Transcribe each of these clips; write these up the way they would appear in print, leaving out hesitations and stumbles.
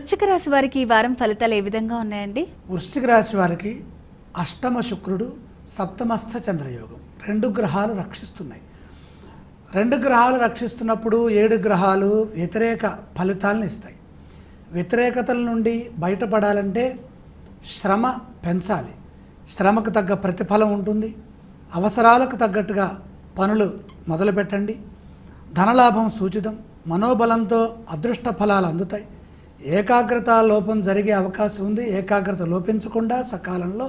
వృశ్చిక రాశి వారికి ఈ వారం ఫలితాలు ఏ విధంగా ఉన్నాయండి? వృశ్చిక రాశి వారికి అష్టమ శుక్రుడు, సప్తమస్థ చంద్రయోగం 2 గ్రహాలు రక్షిస్తున్నాయి. 2 గ్రహాలు రక్షిస్తున్నప్పుడు 7 గ్రహాలు వ్యతిరేక ఫలితాలను ఇస్తాయి. వ్యతిరేకతల నుండి బయటపడాలంటే శ్రమ పెంచాలి. శ్రమకు తగ్గ ప్రతిఫలం ఉంటుంది. అవసరాలకు తగ్గట్టుగా పనులు మొదలుపెట్టండి. ధనలాభం సూచితం. మనోబలంతో అదృష్ట ఫలాలు అందుతాయి. ఏకాగ్రత లోపం జరిగే అవకాశం ఉంది. ఏకాగ్రత లోపించకుండా సకాలంలో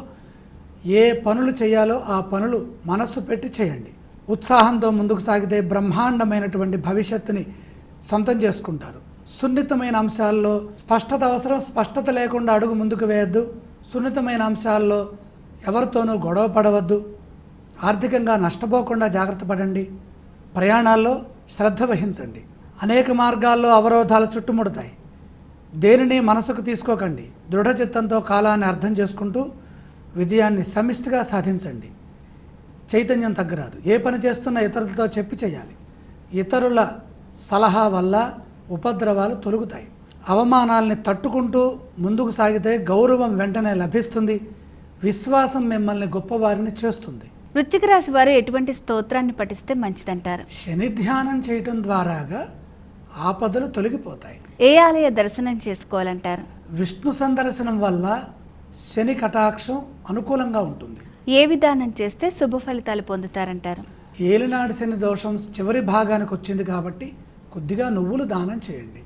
ఏ పనులు చేయాలో ఆ పనులు మనస్సు పెట్టి చేయండి. ఉత్సాహంతో ముందుకు సాగితే బ్రహ్మాండమైనటువంటి భవిష్యత్తుని సొంతం చేసుకుంటారు. సున్నితమైన అంశాల్లో స్పష్టత అవసరం. స్పష్టత లేకుండా అడుగు ముందుకు వేయద్దు. సున్నితమైన అంశాల్లో ఎవరితోనూ గొడవ పడవద్దు. ఆర్థికంగా నష్టపోకుండా జాగ్రత్త పడండి. ప్రయాణాల్లో శ్రద్ధ వహించండి. అనేక మార్గాల్లో అవరోధాలు చుట్టుముడతాయి. దేనిని మనసుకు తీసుకోకండి. దృఢచిత్తంతో కాలాన్ని అర్థం చేసుకుంటూ విజయాన్ని సమిష్టిగా సాధించండి. చైతన్యం తగ్గరాదు. ఏ పని చేస్తున్నా ఇతరులతో చెప్పి చేయాలి. ఇతరుల సలహా వల్ల ఉపద్రవాలు తొలగుతాయి. అవమానాల్ని తట్టుకుంటూ ముందుకు సాగితే గౌరవం వెంటనే లభిస్తుంది. విశ్వాసం మిమ్మల్ని గొప్పవారిని చేస్తుంది. వృశ్చిక రాశి వారు ఎటువంటి స్తోత్రాన్ని పఠిస్తే మంచిదంటారు? శని ధ్యానం చేయటం ద్వారాగా ఆపదలు తొలగిపోతాయి. ఏ ఆలయ దర్శనం చేసుకోవాలంటారు? విష్ణు సందర్శనం వల్ల శని కటాక్షం అనుకూలంగా ఉంటుంది. ఏ విధానం చేస్తే శుభ ఫలితాలు పొందుతారంటారు? ఏలినాడు శని దోషం చివరి భాగానికి వచ్చింది కాబట్టి కొద్దిగా నువ్వులు దానం చేయండి.